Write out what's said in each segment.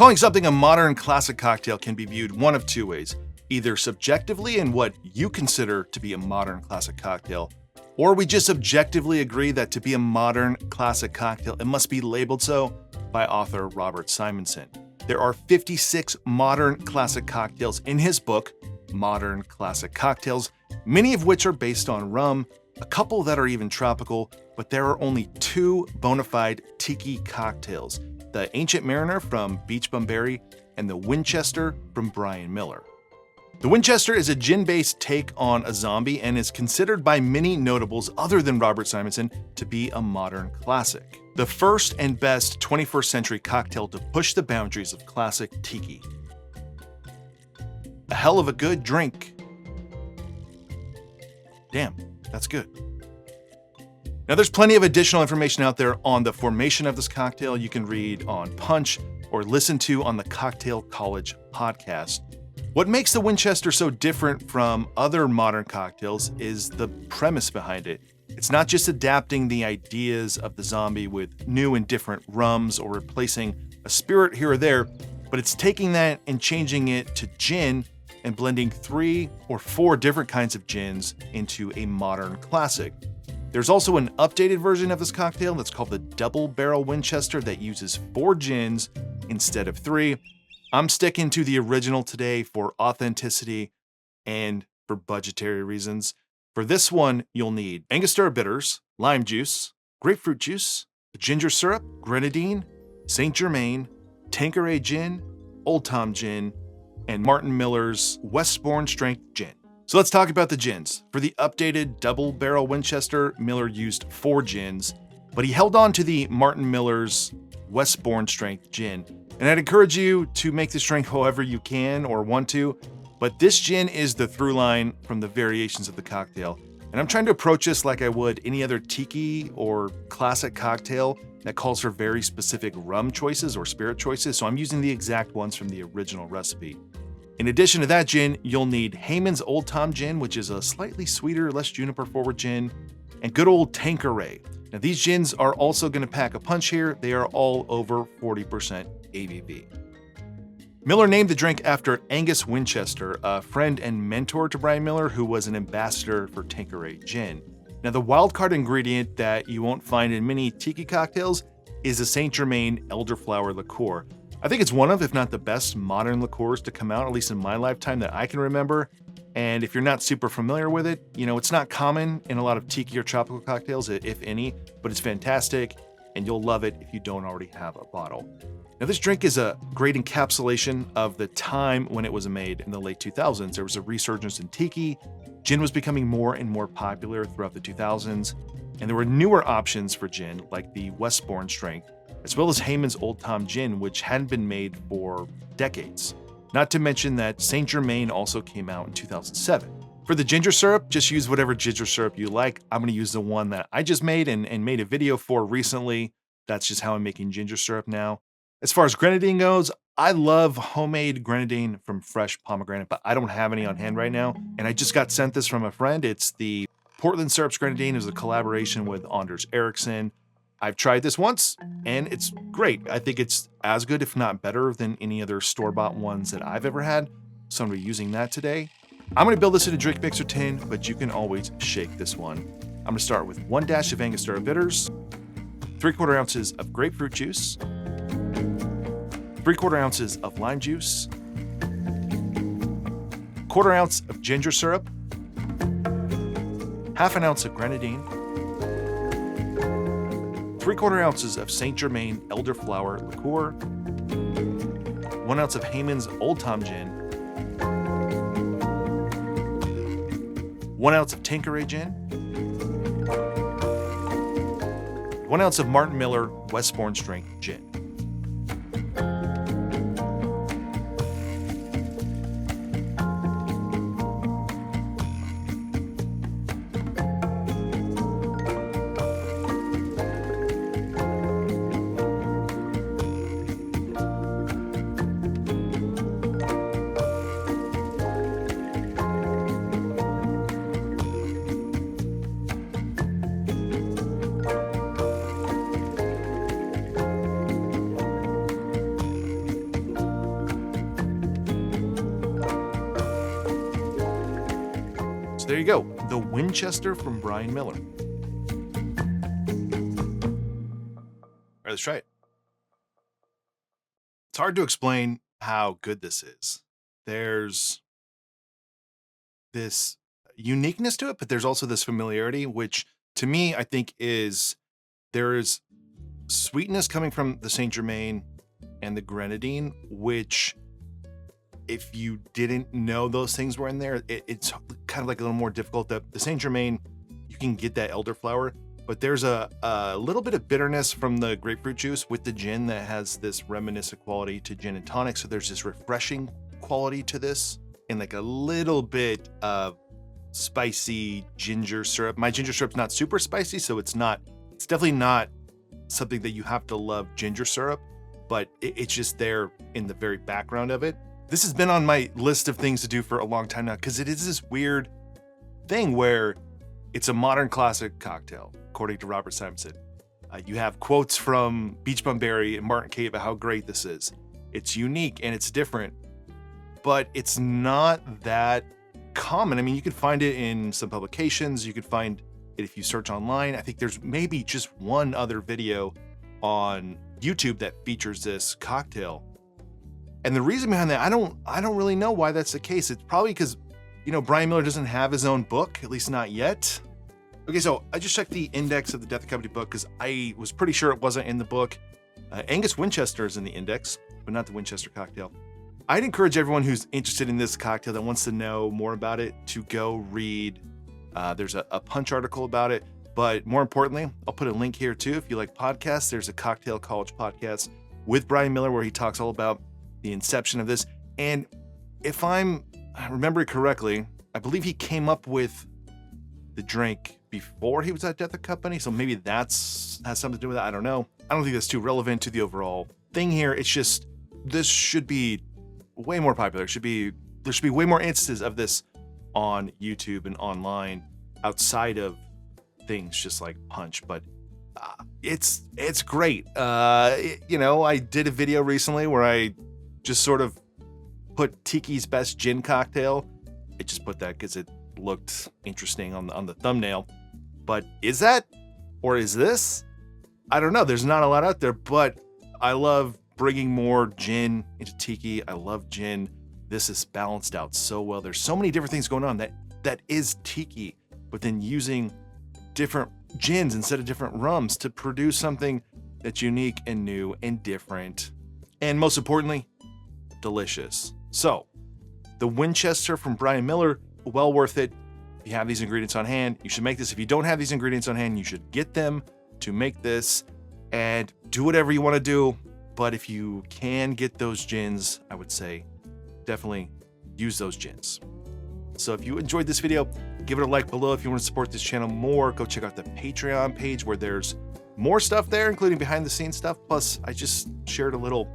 Calling something a modern classic cocktail can be viewed one of two ways, either subjectively in what you consider to be a modern classic cocktail, or we just objectively agree that to be a modern classic cocktail, it must be labeled so by author Robert Simonson. There are 56 modern classic cocktails in his book, Modern Classic Cocktails, many of which are based on rum, a couple that are even tropical, but there are only 2 bona fide Tiki cocktails, the Ancient Mariner from Beach Bum Berry and the Winchester from Brian Miller. The Winchester is a gin-based take on a zombie and is considered by many notables other than Robert Simonson to be a modern classic. The first and best 21st century cocktail to push the boundaries of classic Tiki. A hell of a good drink. Damn, that's good. Now there's plenty of additional information out there on the formation of this cocktail you can read on Punch or listen to on the Cocktail College podcast. What makes the Winchester so different from other modern cocktails is the premise behind it. It's not just adapting the ideas of the zombie with new and different rums or replacing a spirit here or there, but it's taking that and changing it to gin and blending 3 or 4 different kinds of gins into a modern classic. There's also an updated version of this cocktail that's called the Double Barrel Winchester that uses 4 gins instead of 3. I'm sticking to the original today for authenticity and for budgetary reasons. For this one, you'll need angostura bitters, lime juice, grapefruit juice, ginger syrup, grenadine, St. Germain, Tanqueray Gin, Old Tom Gin, and Martin Miller's Westbourne Strength Gin. So let's talk about the gins. For the updated Double Barrel Winchester, Miller used 4 gins, but he held on to the Martin Miller's Westbourne Strength Gin. And I'd encourage you to make this drink however you can or want to, but this gin is the through line from the variations of the cocktail. And I'm trying to approach this like I would any other Tiki or classic cocktail that calls for very specific rum choices or spirit choices, so I'm using the exact ones from the original recipe. In addition to that gin, you'll need Haymans Old Tom Gin, which is a slightly sweeter, less juniper-forward gin, and good old Tanqueray. Now these gins are also going to pack a punch here. They are all over 40% ABV. Miller named the drink after Angus Winchester, a friend and mentor to Brian Miller, who was an ambassador for Tanqueray Gin. Now the wildcard ingredient that you won't find in many Tiki cocktails is a St. Germain Elderflower liqueur. I think it's one of, if not the best modern liqueurs to come out, at least in my lifetime that I can remember. And if you're not super familiar with it, it's not common in a lot of Tiki or tropical cocktails, if any, but it's fantastic, and you'll love it if you don't already have a bottle. Now, this drink is a great encapsulation of the time when it was made in the late 2000s. There was a resurgence in Tiki. Gin was becoming more and more popular throughout the 2000s, and there were newer options for gin, like the Westbourne Strength, as well as Haymans Old Tom Gin, which hadn't been made for decades. Not to mention that St. Germain also came out in 2007. For the ginger syrup, just use whatever ginger syrup you like. I'm going to use the one that I just made and made a video for recently. That's just how I'm making ginger syrup now. As far as grenadine goes, I love homemade grenadine from fresh pomegranate, but I don't have any on hand right now. And I just got sent this from a friend. It's the Portland Syrups Grenadine. It was a collaboration with Anders Ericsson. I've tried this once, and it's great. I think it's as good, if not better, than any other store-bought ones that I've ever had. So I'm using that today. I'm going to build this in a drink mixer tin, but you can always shake this one. I'm going to start with 1 dash of Angostura bitters, 3/4 ounces of grapefruit juice, 3/4 ounces of lime juice, 1/4 ounce of ginger syrup, 1/2 ounce of grenadine, 3/4 ounces of St. Germain Elderflower liqueur, 1 ounce of Haymans Old Tom Gin, 1 ounce of Tanqueray Gin, 1 ounce of Martin Miller Westbourne Strength Gin. there you go. The Winchester from Brian Miller. All right, let's try it. It's hard to explain how good this is. There's this uniqueness to it, but there's also this familiarity, which to me, I think there is sweetness coming from the Saint Germain and the grenadine, which if you didn't know those things were in there, it's kind of like a little more difficult. The Saint Germain, you can get that elderflower, but there's a little bit of bitterness from the grapefruit juice with the gin that has this reminiscent quality to gin and tonic. So there's this refreshing quality to this and like a little bit of spicy ginger syrup. My ginger syrup's not super spicy, so it's definitely not something that you have to love ginger syrup, but it's just there in the very background of it. This has been on my list of things to do for a long time now, because it is this weird thing where it's a modern classic cocktail, according to Robert Simonson. You have quotes from Beach Bum Berry and Martin Kay about how great this is. It's unique and it's different, but it's not that common. I mean, you can find it in some publications. You can find it if you search online. I think there's maybe just one other video on YouTube that features this cocktail. And the reason behind that, I don't really know why that's the case. It's probably because, Brian Miller doesn't have his own book, at least not yet. Okay, so I just checked the index of the Death Company book because I was pretty sure it wasn't in the book. Angus Winchester is in the index, but not the Winchester cocktail. I'd encourage everyone who's interested in this cocktail that wants to know more about it to go read. There's a Punch article about it, but more importantly, I'll put a link here too. If you like podcasts, there's a Cocktail College podcast with Brian Miller where he talks all about the inception of this. And if I remember correctly, I believe he came up with the drink before he was at Death Company, so maybe has something to do with that. I don't know. I don't think that's too relevant to the overall thing here. It's just this should be way more popular. There should be way more instances of this on YouTube and online outside of things just like Punch, but it's great. I did a video recently where I just sort of put Tiki's best gin cocktail. I just put that because it looked interesting on the thumbnail. But is that, or is this? I don't know. There's not a lot out there, but I love bringing more gin into Tiki. I love gin. This is balanced out so well. There's so many different things going on that is Tiki, but then using different gins instead of different rums to produce something that's unique and new and different. And most importantly, delicious. So the Winchester from Brian Miller, well worth it. If you have these ingredients on hand, you should make this. If you don't have these ingredients on hand, you should get them to make this and do whatever you want to do. But if you can get those gins, I would say definitely use those gins. So if you enjoyed this video, give it a like below. If you want to support this channel more, go check out the Patreon page where there's more stuff there, including behind the scenes stuff. Plus, I just shared a little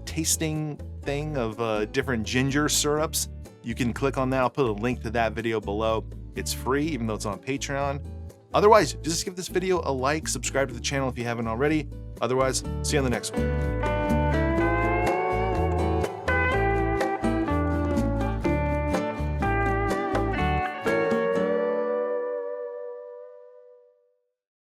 tasting thing of different ginger syrups. You can click on that. I'll put a link to that video below. It's free, even though it's on Patreon. Otherwise, just give this video a like, subscribe to the channel if you haven't already. Otherwise, see you on the next one.